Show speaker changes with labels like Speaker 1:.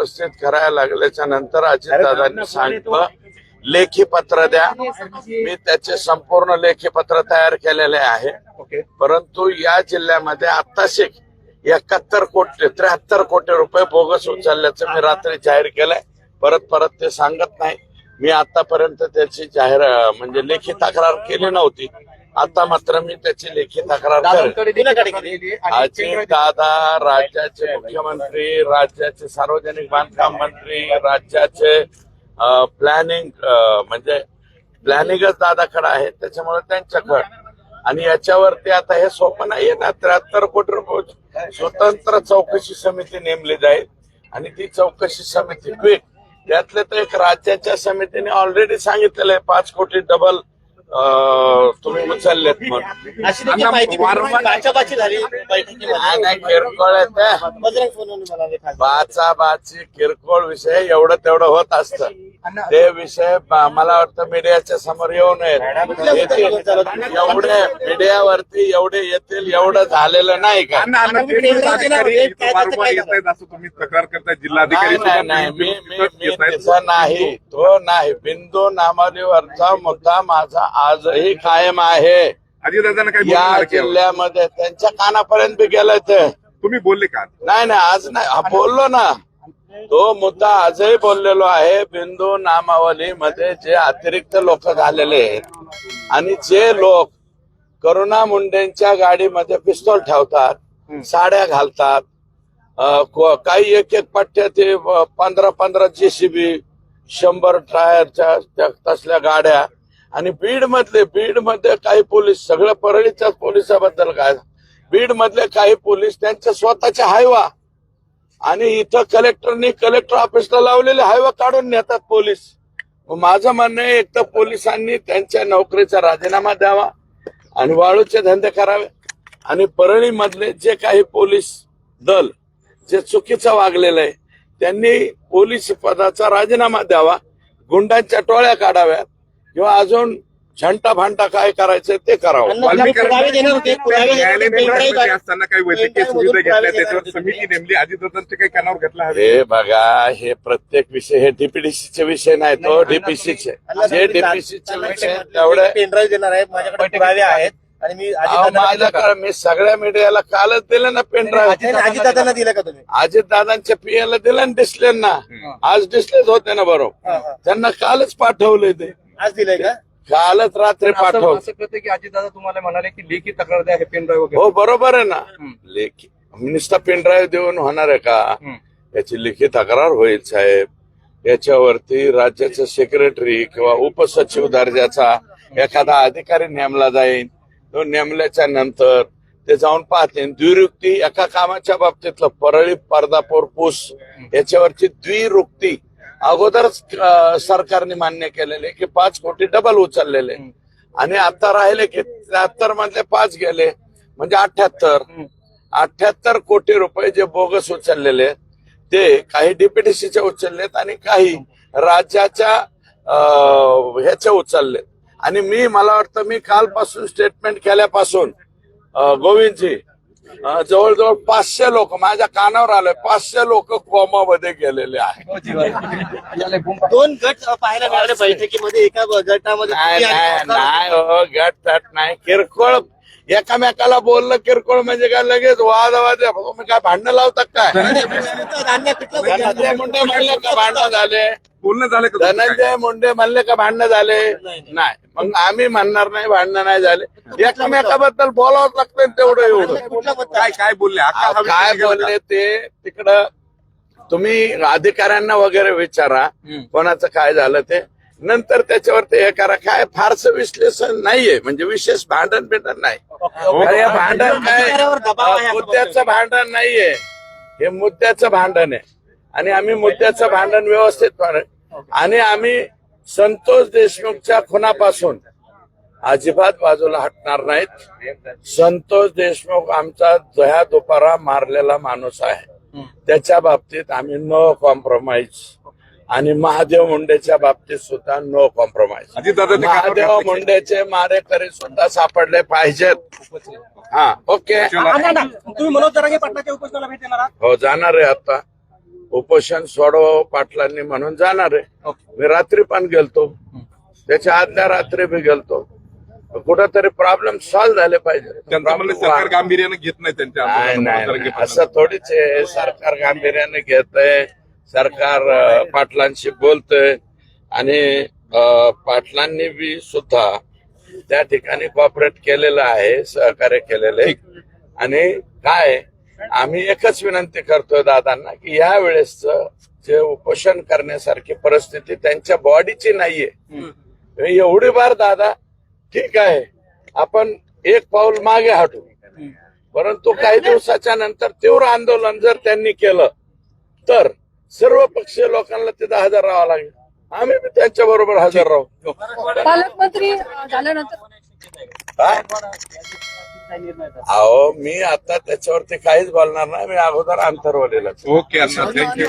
Speaker 1: उपस्थित करायला लागल्याच्या नंतर अजितदादांनी सांगितलं लेखी पत्र द्या. मी त्याचे संपूर्ण लेखी पत्र तयार केलेले आहे. परंतु या जिल्ह्यामध्ये आत्ताशी 73 कोटी रुपये बोगस उचलल्याचं मी रात्री जाहीर केलंय. परत ते सांगत नाही. मी आतापर्यंत त्याची जाहीर म्हणजे लेखी तक्रार केली नव्हती. आता मात्र मी त्याची लेखी तक्रार करेन. अजितदादा राज्याचे मुख्यमंत्री, राज्याचे सार्वजनिक बांधकाम मंत्री, राज्याचे प्लॅनिंगच दादाकडे आहे. त्याच्यामुळे त्यांच्याकडे आणि याच्यावरती आता हे सोपं नाहीये ना. 73 कोटी रुपये स्वतंत्र चौकशी समिती नेमली जाईल आणि ती चौकशी समिती क्विक त्यातले तर एक राज्याच्या समितीने ऑलरेडी सांगितलेलं आहे 5 कोटी डबल तुम्ही उचललेत म्हणून. बाचाबाची किरकोळ विषय एवढं तेवढं होत असतं. ते विषय मला वाटतं मीडियाच्या समोर येऊ नयेत. एवढे मीडियावरती एवढे येतील एवढं झालेलं नाही का?
Speaker 2: तुम्ही तक्रार करताय जिल्हाधिकारी
Speaker 1: नाही. तो नाही. बिंदू नामावलीवरचा मुद्दा माझा आजही कायम आहे. या जिल्ह्यामध्ये त्यांच्या कानापर्यंत बी गेलाय. ते
Speaker 2: तुम्ही बोलले का?
Speaker 1: नाही आज नाही बोललो ना. तो मुद्दा आजही बोललेलो आहे. बिंदू नामावलीमध्ये जे अतिरिक्त लोक झालेले आहेत आणि जे लोक करुणा मुंडेंच्या गाडीमध्ये पिस्तूल ठेवतात, साड्या घालतात, काही एक पट्ट्या ते 15 JCB 100 टायरच्या तसल्या गाड्या आणि बीड मध्ये काही पोलीस, सगळं परळीच्याच पोलिसाबद्दल काय, बीड मधले काही पोलीस त्यांच्या स्वतःच्या हायवा आणि इथं कलेक्टर ऑफिसला लावलेले हायवा काढून नेतात पोलीस. माझं म्हणणं आहे एक तर पोलिसांनी त्यांच्या नोकरीचा राजीनामा द्यावा आणि वाळूचे धंदे करावे आणि परळी मधले जे काही पोलीस दल जे चुकीचं वागलेलं आहे त्यांनी पोलीस पदाचा राजीनामा द्यावा, गुंडांच्या टोळ्या काढाव्यात किंवा अजून झंटा भांटा काय करायचंय ते करावं.
Speaker 2: असताना काही वैद्यकीय सुविधा घेतल्या त्याच्यावर समिती नेमली, अजितदादांचे काही कानावर घेतला.
Speaker 1: हे बघा, हे प्रत्येक विषय हे डीपीडीसीचे विषय नाही. तो डीपीसीचे जे डीपीसीचे विषय तेवढे
Speaker 3: पेनड्राईव्ह देणार आहेत. माझ्याकडे पुरावे आहेत आणि
Speaker 1: मी सगळ्या मीडियाला कालच दिलं ना पेनड्राईव्ह.
Speaker 3: अजितदादांना दिलं का तुम्ही?
Speaker 1: अजितदादांच्या पीएला दिलं ना, डिस्प्लेना. आज डिस्प्लेच होते ना बरोबर. त्यांना कालच पाठवले ते.
Speaker 3: आज दिलंय का?
Speaker 1: कालच रात्री पाठवलं.
Speaker 4: असं कळतं की अजितदादा तुम्हाला म्हणाले की लेखी तक्रार द्या हे पेनड्राईव्ह.
Speaker 1: हो बरोबर आहे ना. लेखी नुसता पेनड्राईव्ह देऊन होणार आहे का? याची लेखी तक्रार होईल साहेब. याच्यावरती राज्याचे सेक्रेटरी किंवा उपसचिव दर्जाचा एखादा अधिकारी नेमला जाईल. तो नेमल्याच्या नंतर ते जाऊन पाहते. द्विरुक्ती एका कामाच्या बाबतीतलं परळी पर्दापूर पूस याच्यावरची द्विरुक्ती अगोदरच सरकारने मान्य केलेले की 5 कोटी डबल उचललेले आणि आता राहिले की 73 मधले 5 गेले म्हणजे 78 कोटी रुपये जे बोगस उचललेले ते काही डीपीडीसीचे उचललेत आणि काही राज्याच्या ह्याचे उचललेत. आणि मला वाटतं मी कालपासून स्टेटमेंट केल्यापासून गोविंदजी जवळजवळ 500 लोक माझ्या कानावर आले. 500 लोक कोमामध्ये गेलेले आहेत.
Speaker 3: 2 गट पाहायला मिळाले बैठकीमध्ये. एका गटामध्ये
Speaker 1: नाही गट नाही. किरकोळ एकामेकाला बोललं किरकोळ म्हणजे काय लगेच वाद तुम्ही काय भांडणं लावतात काय? धनंजय मुंडे म्हणले का भांडणं झाले?
Speaker 2: बोलणं झालं का?
Speaker 1: धनंजय मुंडे म्हणले का भांडणं झाले? नाही. मग आम्ही म्हणणार नाही भांडणं नाही झाले. एकामेकाबद्दल बोलावंच लागतं तेवढं एवढं.
Speaker 2: काय बोलले?
Speaker 1: काय बोलले ते तिकडं तुम्ही अधिकाऱ्यांना वगैरे विचारा कोणाचं काय झालं ते. नंतर त्याच्यावरती हे करा. काय फारसं विश्लेषण नाहीये. म्हणजे विशेष भांडण नाही. हे भांडण काय मुद्द्याचं भांडण नाहीये. हे मुद्द्याचं भांडण आहे आणि आम्ही मुद्द्याचं भांडण व्यवस्थित आणि आम्ही संतोष देशमुखच्या खुनापासून अजिबात बाजूला हटणार नाहीत. संतोष देशमुख आमचा दह्या दुपारा मारलेला माणूस आहे. त्याच्या बाबतीत आम्ही नो कॉम्प्रोमाइज आणि महादेव मुंडेच्या बाबतीत सुद्धा नो कॉम्प्रोमाइज. महादेव मुंडेचे मारेकरी सुद्धा सापडले पाहिजेत. हा ओके.
Speaker 3: तुम्ही मनोज जरांगे पाटलाच्या उपोषणाला भेट देणार आहात?
Speaker 1: हो जाणार आहे आता. उपोषण सोडव पाटलांनी म्हणून जाणार आहे. मी रात्री पण गेलतो, त्याच्या आदल्या रात्री बी गेलतो. कुठंतरी प्रॉब्लेम सॉल्व्ह झाले पाहिजे.
Speaker 2: त्यांचं म्हणणं सरकार गांभीर्यानं घेत नाही त्यांच्या
Speaker 1: नाही
Speaker 2: आंदोलनाला.
Speaker 1: नाही, असं थोडीच आहे. सरकार गांभीर्याने घेतय, सरकार पाटलांशी बोलतय आणि पाटलांनी बी सुद्धा त्या ठिकाणी कॉपरेट केलेलं आहे, सहकार्य केलेलं आहे. आणि काय आम्ही एकच विनंती करतोय दादांना की या वेळेस जे उपोषण करण्यासारखी परिस्थिती त्यांच्या बॉडीची नाहीये. एवढी बार दादा ठीक आहे, आपण एक पाऊल मागे हटू, परंतु काही दिवसाच्या नंतर तीव्र आंदोलन जर त्यांनी केलं तर सर्व पक्षीय लोकांना तिथं हजर राहावं लागेल. आम्ही बी त्यांच्या बरोबर हजर राहू.
Speaker 5: पालकमंत्री झाल्यानंतर
Speaker 1: काय अहो, मी आता त्याच्यावरती काहीच बोलणार नाही. मी अगोदर अंतर्वलेलं.
Speaker 2: ओके अण्णा, थँक्यू.